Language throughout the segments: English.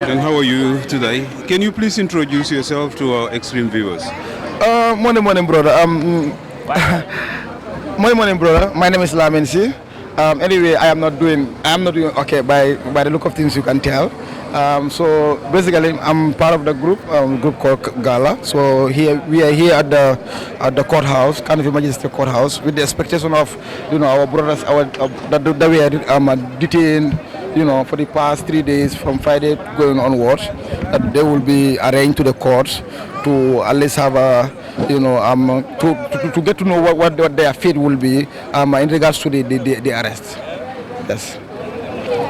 And how are you today? Can you please introduce yourself to our extreme viewers? Morning, brother. Morning, brother. My name is Lamensi. Anyway, I am not doing okay by the look of things. You can tell. So basically, I'm part of the group called Gala. So here we are here at the courthouse, Carnival Magistrate Courthouse, with the expectation of our brothers, that we are detained, for the past 3 days from Friday going onwards, that they will be arraigned to the courts to at least have a, to get to know what their fate will be in regards to the arrest. Yes.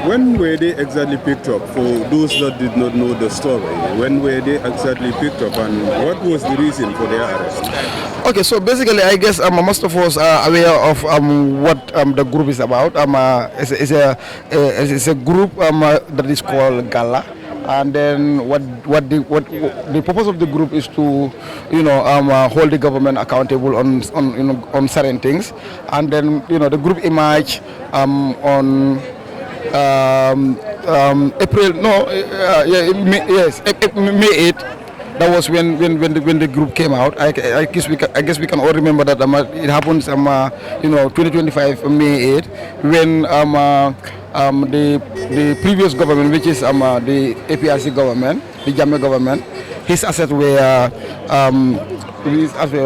When were they exactly picked up? For those that did not know the story, when were they exactly picked up and what was the reason for their arrest? Okay, so basically, I guess most of us are aware of what the group is about. It's a group that is called Gala. And then what the purpose of the group is to hold the government accountable on certain things, and then the group emerged on April, no, yes, May 8th. That was when the group came out. I guess we can all remember that it happens 2025 May 8th, when the previous government, which is the APRC government, the Jammeh government, his assets were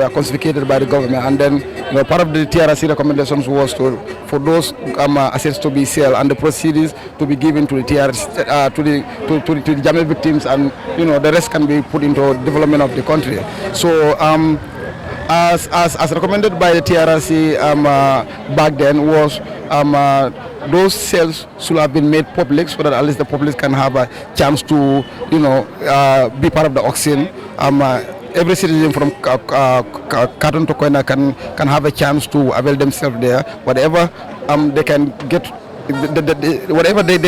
confiscated by the government, and then part of the TRC recommendations was for those assets to be sold and the proceeds to be given to the TRC, to the Jammeh victims, and the rest can be put into development of the country. So as recommended by the TRC back then was those sales should have been made public so that at least the public can have a chance to be part of the auction. Every citizen from Katon to Koina can have a chance to avail themselves there. Whatever they can get, whatever they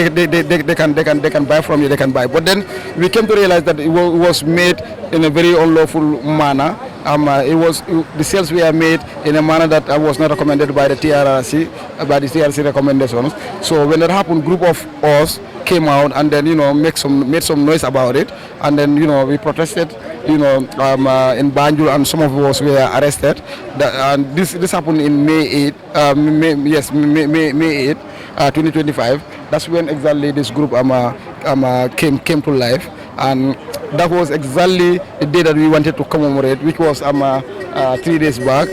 can buy from you, they can buy. But then we came to realize that it was made in a very unlawful manner. The sales were made in a manner that was not recommended by the TRC recommendations. So when that happened, group of us came out and then made some noise about it, and then we protested in Banjul, and some of us were arrested. And this happened in May 8, May 8, 2025. That's when exactly this group came to life, and that was exactly the day that we wanted to commemorate, which was 3 days back.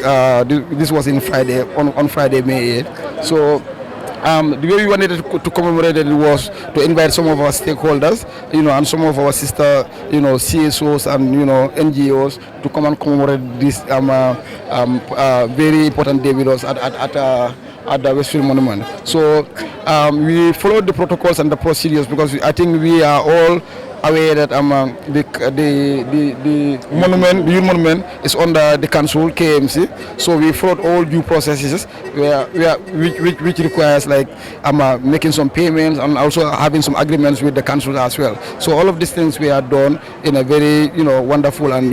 This was on Friday, May 8. So the way we wanted to commemorate it was to invite some of our stakeholders, and some of our sister, CSOs and NGOs to come and commemorate this very important day with us at the Westfield Monument. So we followed the protocols and the procedures because I think we are all aware that the monument, the youth monument, is under the council KMC. So we followed all due processes which requires like making some payments and also having some agreements with the council as well. So all of these things we are done in a very wonderful and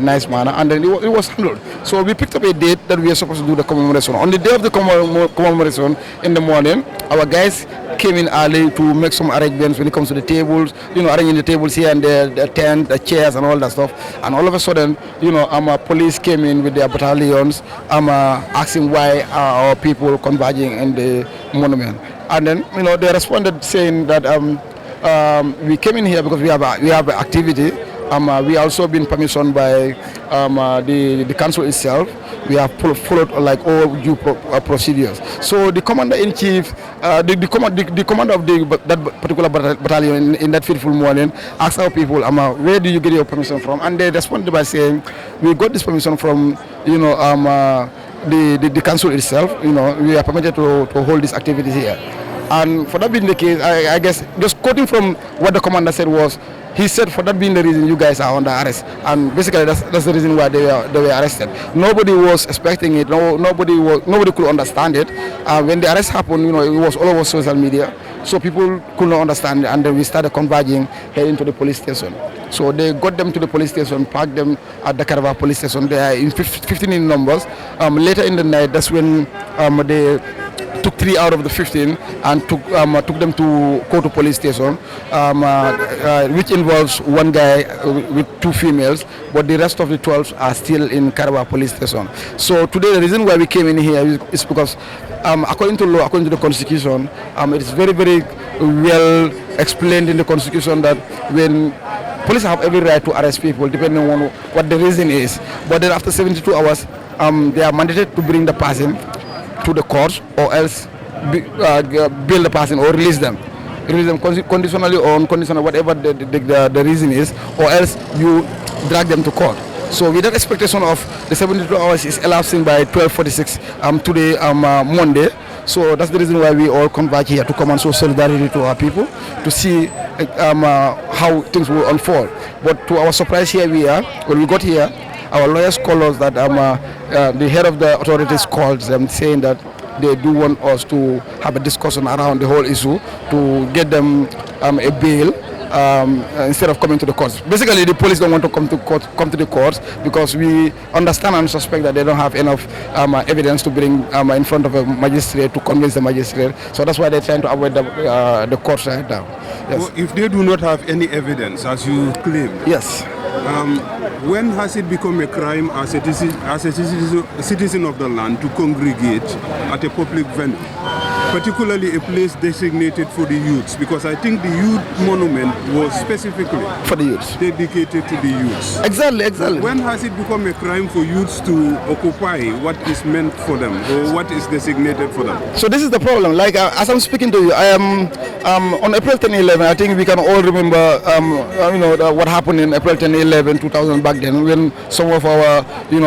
nice manner, and then it was handled. So we picked up a date that we are supposed to do the commemoration. On the day of the commemoration in the morning, our guys came in early to make some arrangements when it comes to the tables, arranging the tables here and there, the tent, the chairs and all that stuff. And all of a sudden, police came in with their battalions, asking why are our people converging in the monument. And then, they responded saying that we came in here because we have activity. We also been permission by the council itself. We have followed like all due procedures. So the commander-in-chief, the commander of that particular battalion in that fateful morning asked our people, where do you get your permission from? And they responded by saying, we got this permission from the council itself. We are permitted to hold this activity here. And for that being the case, I guess just quoting from what the commander said was, he said, for that being the reason you guys are under arrest, and basically that's the reason why they were arrested. Nobody was expecting it. Nobody could understand it. When the arrest happened, it was all over social media, so people could not understand it, and then we started converging heading to the police station. So they got them to the police station, parked them at the Carava police station. They are in 15 in numbers. Later in the night, that's when they took 3 out of the 15 and took them to Koto police station, which involves one guy with 2 females, but the rest of the 12 are still in Karawa police station. So today the reason why we came in here is because according to law, according to the constitution, it is very, very well explained in the constitution that when police have every right to arrest people depending on what the reason is, but then after 72 hours they are mandated to bring the person to the court or else bail the person or release them conditionally or unconditionally, whatever the reason is, or else you drag them to court. So with that expectation of the 72 hours is elapsing by 12:46 today, Monday. So that's the reason why we all come back here to come and show solidarity to our people, to see how things will unfold. But to our surprise, here we are. When we got here, our lawyers called us that the head of the authorities called them saying that they do want us to have a discussion around the whole issue to get them a bail instead of coming to the courts. Basically, the police don't want to come to the courts because we understand and suspect that they don't have enough evidence to bring in front of a magistrate to convince the magistrate. So that's why they're trying to avoid the courts right now. Yes. Well, if they do not have any evidence, as you claim, yes. When has it become a crime as a citizen of the land to congregate at a public venue, particularly a place designated for the youths? Because I think the youth monument was specifically for the youths, dedicated to the youths. Exactly. When has it become a crime for youths to occupy what is meant for them or what is designated for them? So this is the problem. Like as I'm speaking to you, I am on April 10/11. I think we can all remember, what happened in April 10/11, 2000 back then, when some of our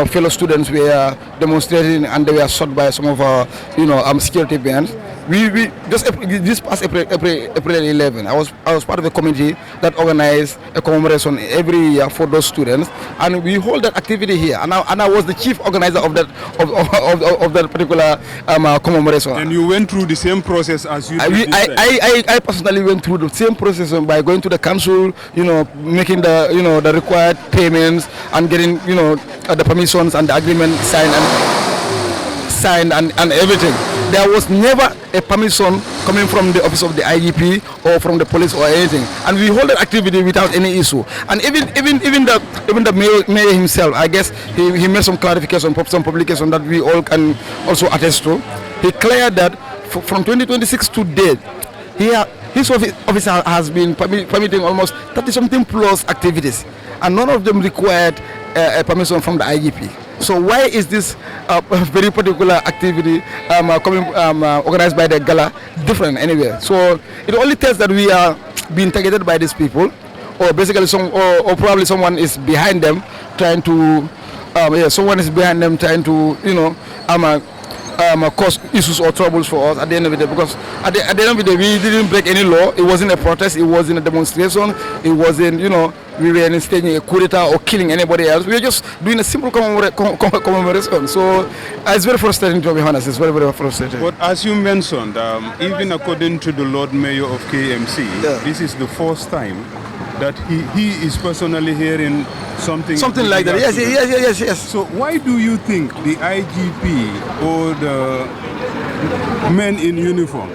fellow students were demonstrating and they were shot by some of our security bands. We just this past April 11, I was part of a committee that organized a commemoration every year for those students, and we hold that activity here. And I was the chief organizer of that particular commemoration. And you went through the same process as you did. I personally went through the same process by going to the council, making the required payments and getting the permissions and the agreement signed and everything. There was never a permission coming from the office of the IGP or from the police or anything, and we hold that activity without any issue. And even the mayor himself, I guess he made some clarification, some publication that we all can also attest to. He cleared that from 2026 to date, his office has been permitting almost 30-something plus activities, and none of them required a permission from the IGP. So why is this very particular activity organized by the Gala different anyway? So it only tells that we are being targeted by these people, or basically or probably someone is behind them trying to cause issues or troubles for us at the end of the day. Because at the end of the day, we didn't break any law. It wasn't a protest. It wasn't a demonstration. It wasn't, we were staging a coup d'etat or killing anybody else. We were just doing a simple commemoration. So it's very frustrating, to be honest. It's very, very frustrating. But as you mentioned, even according to the Lord Mayor of KMC, this is the first time that he is personally hearing something like that. Yes. So why do you think the IGP or the men in uniform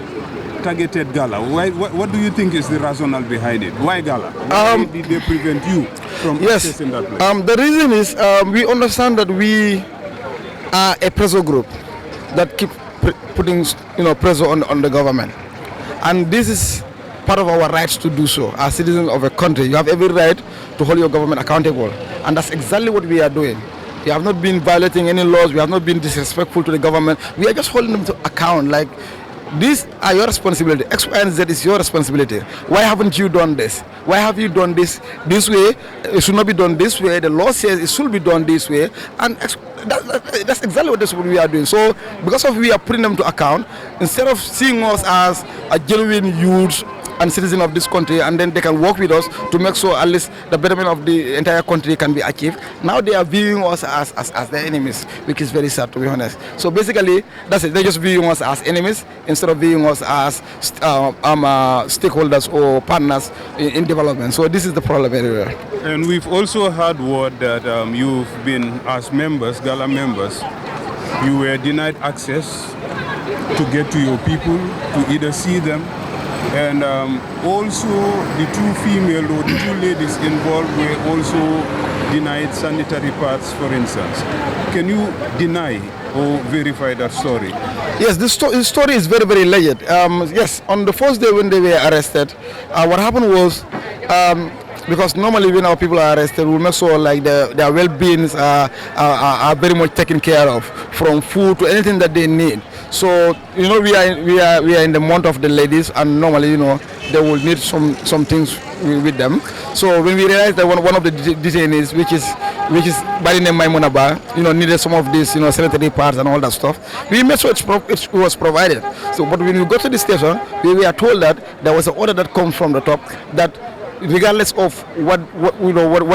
targeted Gala? What do you think is the rationale behind it? Why Gala? Why did they prevent you from accessing that place? The reason is we understand that we are a pressure group that keep putting pressure on the government, and this is part of our rights to do so. As citizens of a country, you have every right to hold your government accountable, and that's exactly what we are doing. We have not been violating any laws. We have not been disrespectful to the government. We are just holding them to account. Like, these are your responsibility. X, Y, and Z is your responsibility. Why haven't you done this? Why have you done this way? It should not be done this way. The law says it should be done this way, and that's exactly what we are doing. So because of we are putting them to account, instead of seeing us as a genuine youth and citizen of this country, and then they can work with us to make sure at least the betterment of the entire country can be achieved. Now they are viewing us as their enemies, which is very sad, to be honest. So basically, that's it. They're just viewing us as enemies instead of viewing us as stakeholders or partners in development. So this is the problem everywhere. And we've also heard word that you've been, as members, Gala members, you were denied access to get to your people, to either see them. And also the two female or the two ladies involved were also denied sanitary pads, for instance. Can you deny or verify that story? Yes, this story is very, very legit. Yes, on the first day when they were arrested, what happened was, because normally when our people are arrested, we make sure like their well-beings are very much taken care of, from food to anything that they need. So we are in the month of the ladies, and normally they will need some things with them. So when we realized that one of the detainees, which is by the name Maimunaba, needed some of these sanitary pads and all that stuff, we made sure it was provided. So but when we got to the station, we were told that there was an order that comes from the top that regardless of what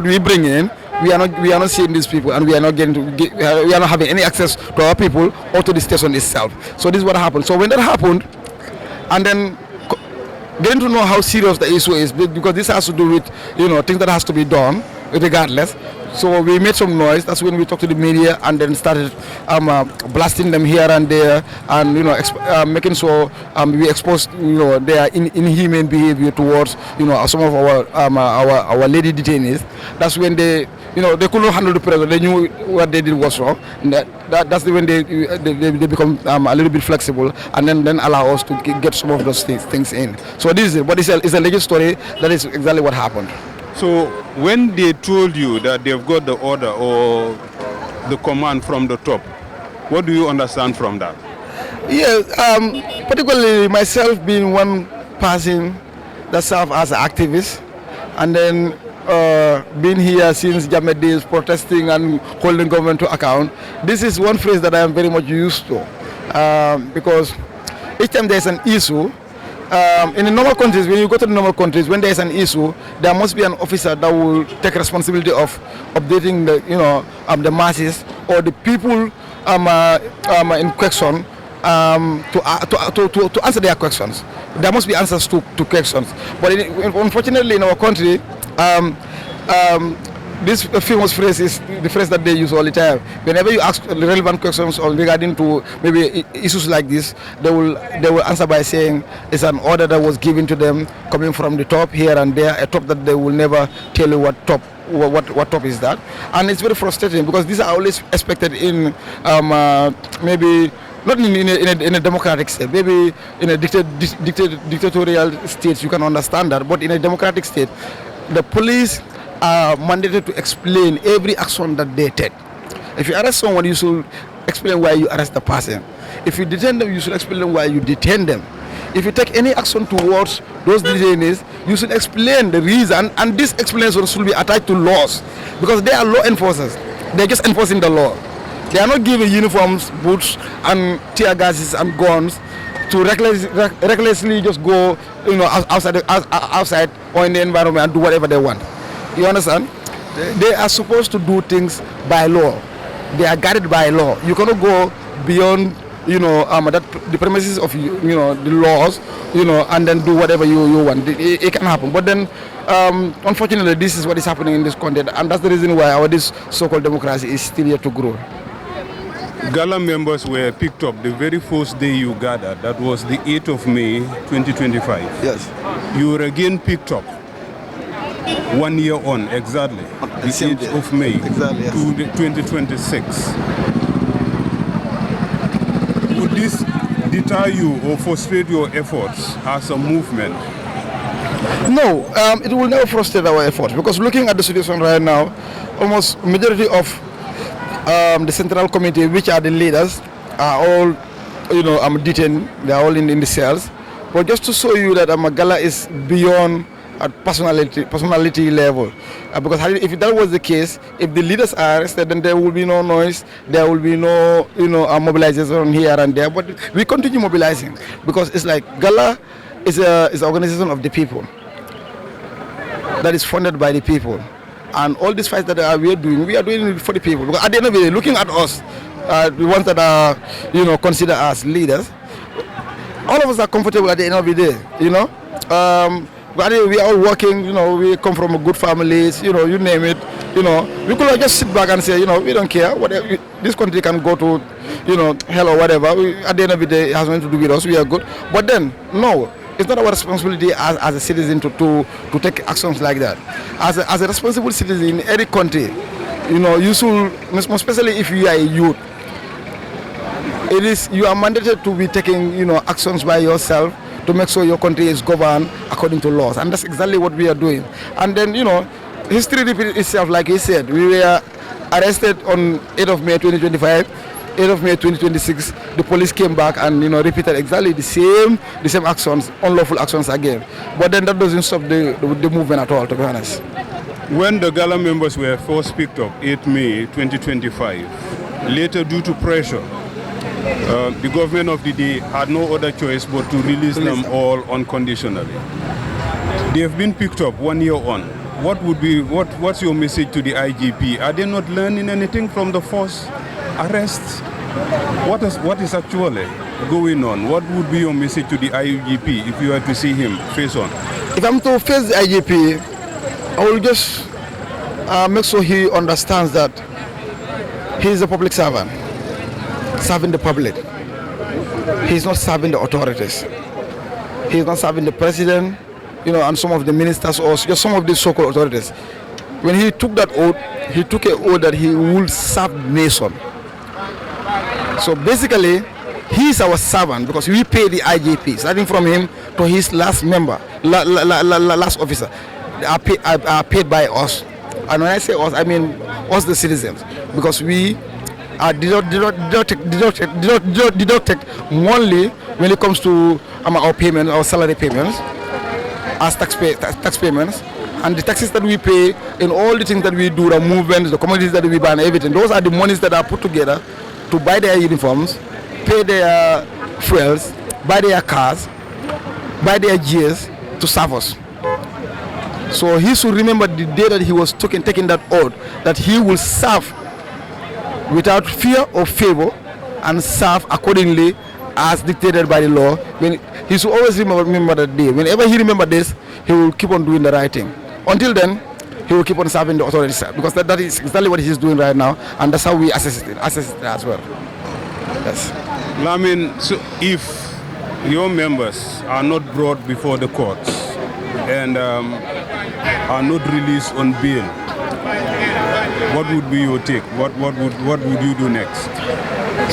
we bring in, we are not seeing these people, and we are not having any access to our people or to the station itself. So this is what happened. So when that happened, and then getting to know how serious the issue is, because this has to do with things that has to be done regardless. So we made some noise. That's when we talked to the media and then started blasting them here and there, and making sure we exposed their inhuman behavior towards some of our lady detainees. That's when they couldn't handle the pressure. They knew what they did was wrong. And that's when they become a little bit flexible, and then allow us to get some of those things in. So this is it. But it's a legit story. That is exactly what happened. So when they told you that they've got the order or the command from the top, what do you understand from that? Yeah, particularly myself being one person that served as an activist, and then being here since Jammeh days, protesting and holding government to account, this is one phrase that I am very much used to, because each time there's an issue, in the normal countries, when you go to the normal countries, when there is an issue, there must be an officer that will take responsibility of updating the masses or the people in question to answer their questions. There must be answers to questions. But unfortunately, in our country, this famous phrase is the phrase that they use all the time. Whenever you ask relevant questions or regarding to maybe issues like this, they will answer by saying it's an order that was given to them coming from the top here and there, a top that they will never tell you what top is that. And it's very frustrating because these are always expected in maybe not in a democratic state, maybe in a dictatorial state you can understand that, but in a democratic state, the police are mandated to explain every action that they take. If you arrest someone, you should explain why you arrest the person. If you detain them, you should explain why you detain them. If you take any action towards those detainees, you should explain the reason, and this explanation should be attached to laws, because they are law enforcers. They're just enforcing the law. They are not giving uniforms, boots, and tear gases and guns to recklessly just go outside or in the environment and do whatever they want. You understand? They are supposed to do things by law. They are guided by law. You cannot go beyond, the premises of, the laws, and then do whatever you want. It can happen. But then, unfortunately, this is what is happening in this country, and that's the reason why this so-called democracy is still yet to grow. Gala members were picked up the very first day you gathered. That was the 8th of May, 2025. Yes. You were again picked up 1 year on, exactly, the 8th of May, exactly, yes, to 2026. Would this deter you or frustrate your efforts as a movement? No, it will never frustrate our efforts, because looking at the situation right now, almost majority of the central committee, which are the leaders, are all detained. They are all in the cells. But just to show you that Gala is beyond at personality level, because if that was the case, if the leaders are arrested, then there will be no noise, there will be no mobilization here and there. But we continue mobilizing, because it's like Gala is an organization of the people that is funded by the people, and all these fights that we are doing it for the people. Because at the end of the day, looking at us, the ones that are considered as leaders, all of us are comfortable at the end of the day. we are all working, we come from a good families, you name it, we could have just sit back and say, we don't care, whatever, this country can go to, hell or whatever. At the end of the day, it has nothing to do with us, we are good. But then, no, it's not our responsibility as a citizen to take actions like that. As a responsible citizen in any country, you should, especially if you are a youth, you are mandated to be taking, actions by yourself to make sure your country is governed according to laws, and that's exactly what we are doing. And then, history repeats itself, like he said. We were arrested on 8th of May 2025, 8th of May 2026. The police came back and repeated exactly the same actions, unlawful actions again. But then that doesn't stop the movement at all, to be honest. When the Gala members were first picked up, 8th May 2025, later due to pressure, the government of the day had no other choice but to release them all unconditionally. They have been picked up 1 year on. What's your message to the IGP? Are they not learning anything from the first arrest? What is actually going on? What would be your message to the IGP if you were to see him face on? If I'm to face the IGP, I will just make sure he understands that he is a public servant, serving the public. He's not serving the authorities. He's not serving the president, and some of the ministers or just some of the so-called authorities. When he took that oath, he took an oath that he would serve the nation. So basically, he is our servant because we pay the IGP, starting from him to his last member, last officer. Are paid by us. And when I say us, I mean us the citizens, because we are deducted monthly when it comes to our payments, our salary payments, as tax payments, and the taxes that we pay in all the things that we do, the movements, the commodities that we buy and everything. Those are the monies that are put together to buy their uniforms, pay their fuels, buy their cars, buy their gears to serve us. So he should remember the day that he was taking that oath, that he will serve without fear or favor and serve accordingly as dictated by the law. He should always remember that day. Whenever he remembers this, he will keep on doing the right thing. Until then, he will keep on serving the authorities, because that is exactly what he's doing right now, and that's how we assess it as well. Yes. Lamin, so if your members are not brought before the courts and are not released on bail, what would be your take? What would you do next?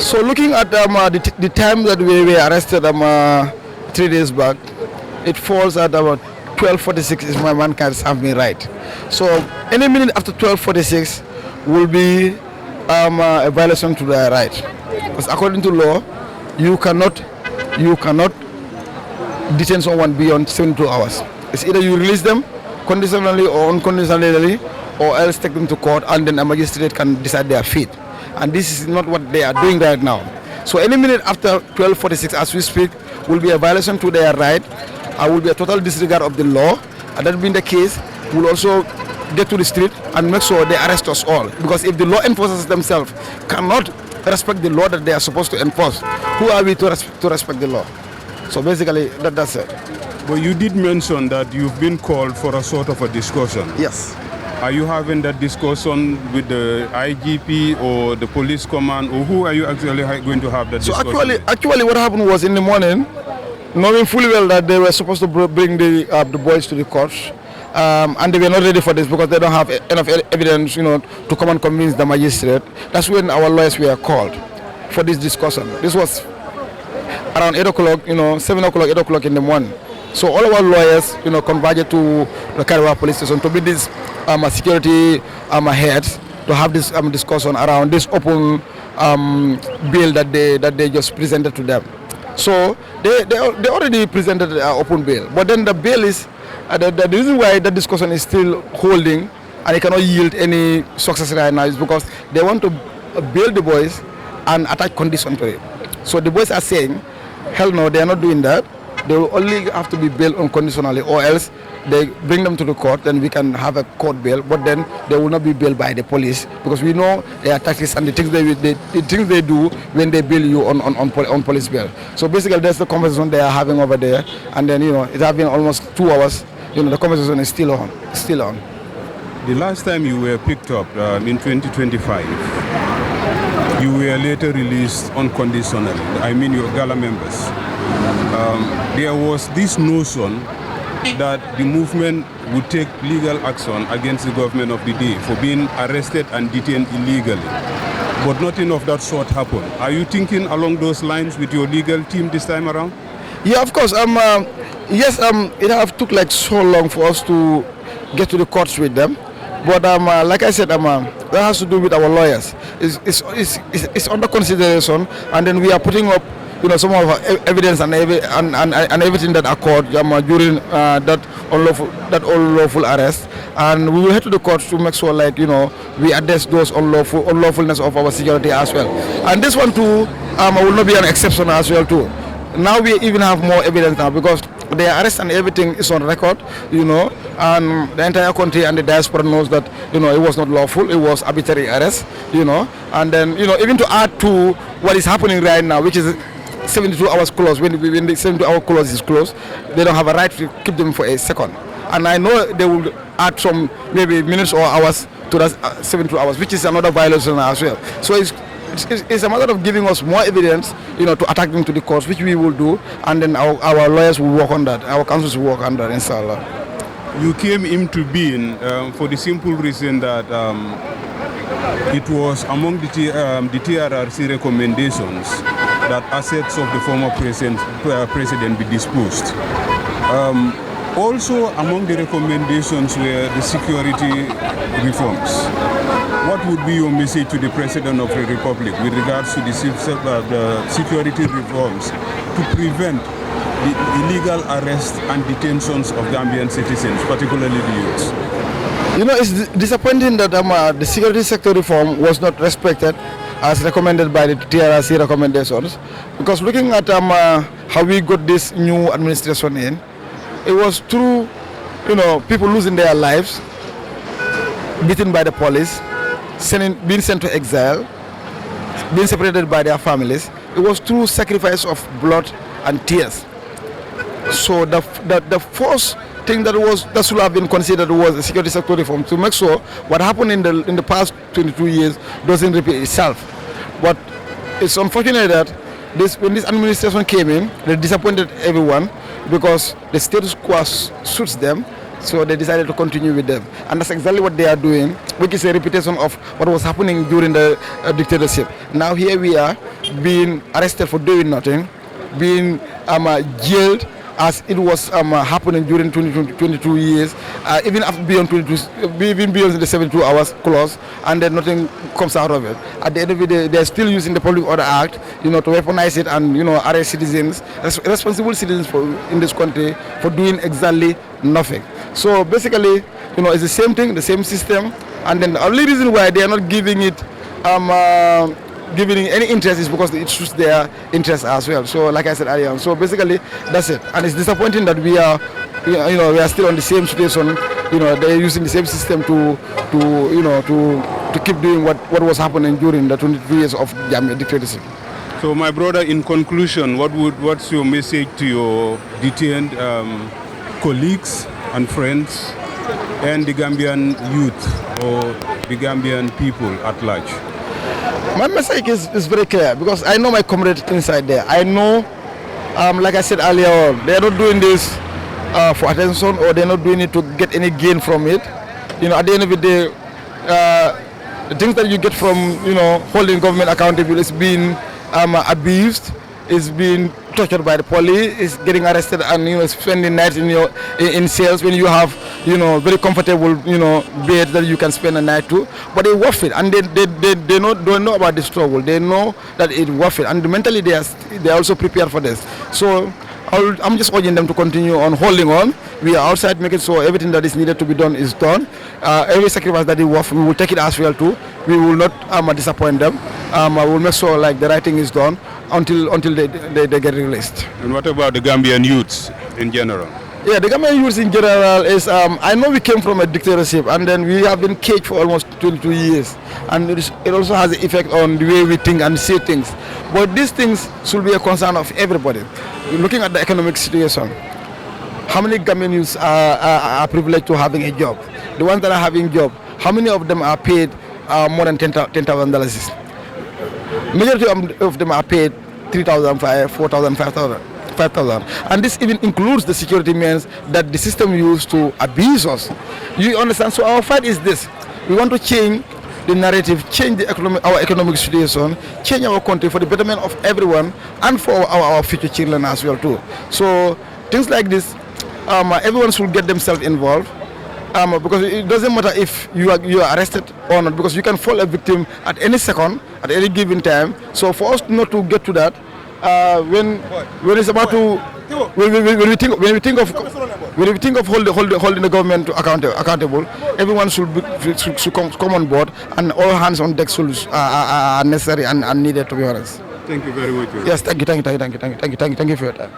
So looking at the time that we were arrested 3 days back, it falls at about 12:46 is my man can have me right. So any minute after 12:46 will be a violation to their right, because according to law, you cannot detain someone beyond 72 hours. It's either you release them conditionally or unconditionally, or else take them to court and then a magistrate can decide their fate. And this is not what they are doing right now. So any minute after 12:46 as we speak will be a violation to their right. Will be a total disregard of the law, and that being the case, we'll also get to the street and make sure they arrest us all. Because if the law enforcers themselves cannot respect the law that they are supposed to enforce, who are we to respect the law? So basically, that's it. But you did mention that you've been called for a sort of a discussion. Yes. Are you having that discussion with the IGP or the police command, or who are you actually going to have that discussion? So actually what happened was in the morning, knowing fully well that they were supposed to bring the boys to the court, and they were not ready for this because they don't have enough evidence, to come and convince the magistrate. That's when our lawyers were called for this discussion. This was around 8 o'clock, 7 o'clock, 8 o'clock in the morning. So all our lawyers, converged to the Karawa police station to meet these security heads to have this discussion around this open bill that they just presented to them. So they already presented an open bail, but then the bail is the reason why the discussion is still holding and it cannot yield any success right now is because they want to bail the boys and attach condition to it. So the boys are saying, hell no, they are not doing that. They will only have to be bailed unconditionally, or else they bring them to the court, then we can have a court bail, but then they will not be bailed by the police, because we know their tactics and the things they do when they bail you on police bail. So basically that's the conversation they are having over there, and then it has been almost 2 hours the conversation is still on. The last time you were picked up in 2025, you were later released unconditionally. I mean your Gala members. There was this notion that the movement would take legal action against the government of the day for being arrested and detained illegally. But nothing of that sort happened. Are you thinking along those lines with your legal team this time around? Yeah, of course. Yes, it have took like so long for us to get to the courts with them. But like I said, that has to do with our lawyers. It's under consideration, and then we are putting up, some of our evidence and everything that occurred during that unlawful arrest, and we will head to the courts to make sure, we address those unlawfulness of our security as well. And this one too will not be an exception as well too. Now we even have more evidence now because the arrest and everything is on record, and the entire country and the diaspora knows that, it was not lawful, it was arbitrary arrest, and then, even to add to what is happening right now, which is 72 hours closed. When the 72-hour clause is closed, they don't have a right to keep them for a second. And I know they will add some maybe minutes or hours to that 72 hours, which is another violation as well. So it's a matter of giving us more evidence, to attack them to the courts, which we will do, and then our lawyers will work on that, our counsels will work on that, inshallah. You came into being for the simple reason that it was among the TRRC recommendations that assets of the former president be disposed. Also among the recommendations were the security reforms. What would be your message to the President of the Republic with regards to the security reforms to prevent the illegal arrest and detentions of Gambian citizens, particularly the youths? It's disappointing that the security sector reform was not respected as recommended by the TRRC recommendations, because looking at how we got this new administration in, it was through people losing their lives, beaten by the police, being sent to exile, being separated by their families. It was through sacrifice of blood and tears. So the first thing that should have been considered was the security sector reform, to make sure what happened in the past 22 years doesn't repeat itself. But it's unfortunate that when this administration came in, they disappointed everyone because the status quo suits them, so they decided to continue with them. And that's exactly what they are doing, which is a repetition of what was happening during the dictatorship. Now here we are being arrested for doing nothing, being jailed as it was happening during 22 years, even beyond the 72 hours clause, and then nothing comes out of it. At the end of the day, they're still using the Public Order Act, to weaponize it and arrest citizens, responsible citizens in this country for doing exactly nothing. So basically, it's the same thing, the same system, and then the only reason why they are not giving it giving any interest is because it suits their interest as well. So like I said earlier, so basically that's it. And it's disappointing that we are still on the same situation. They're using the same system to keep doing what was happening during the 22 years of dictatorship. So my brother, in conclusion, what's your message to your detained colleagues and friends and the Gambian youth or the Gambian people at large? My message is very clear, because I know my comrades inside there. I know, like I said earlier, they're not doing this for attention, or they're not doing it to get any gain from it. At the end of the day, the things that you get from holding government accountable is being abused, is being tortured by the police, is getting arrested, and spending nights in cells when you have very comfortable bed that you can spend a night to. But they worth it, and they don't know about the struggle. They know that it's worth it, and mentally they are also prepared for this. So I'm just urging them to continue on holding on. We are outside making sure everything that is needed to be done is done. Every sacrifice that they worth, we will take it as well too. We will not disappoint them. I will make sure the right thing is done until they get released. And what about the Gambian youths in general? Yeah, the Gambian youths in general is, I know we came from a dictatorship, and then we have been caged for almost 22 years. And it also has an effect on the way we think and see things. But these things should be a concern of everybody. Looking at the economic situation, how many Gambian youths are privileged to having a job? The ones that are having job, how many of them are paid more than $10,000? Majority of them are paid 3,000, 4,000, 5,000. And this even includes the security means that the system used to abuse us. You understand? So our fight is this. We want to change the narrative, change our economic situation, change our country for the betterment of everyone and for our future children as well too. So things like this, everyone should get themselves involved. Because it doesn't matter if you are arrested or not, because you can fall a victim at any second, at any given time. So for us not to get to that, when it's about to, when we think of holding the government accountable, everyone should come on board, and all hands on deck are necessary and needed, to be honest. Thank you very much. Yes, thank you for your time.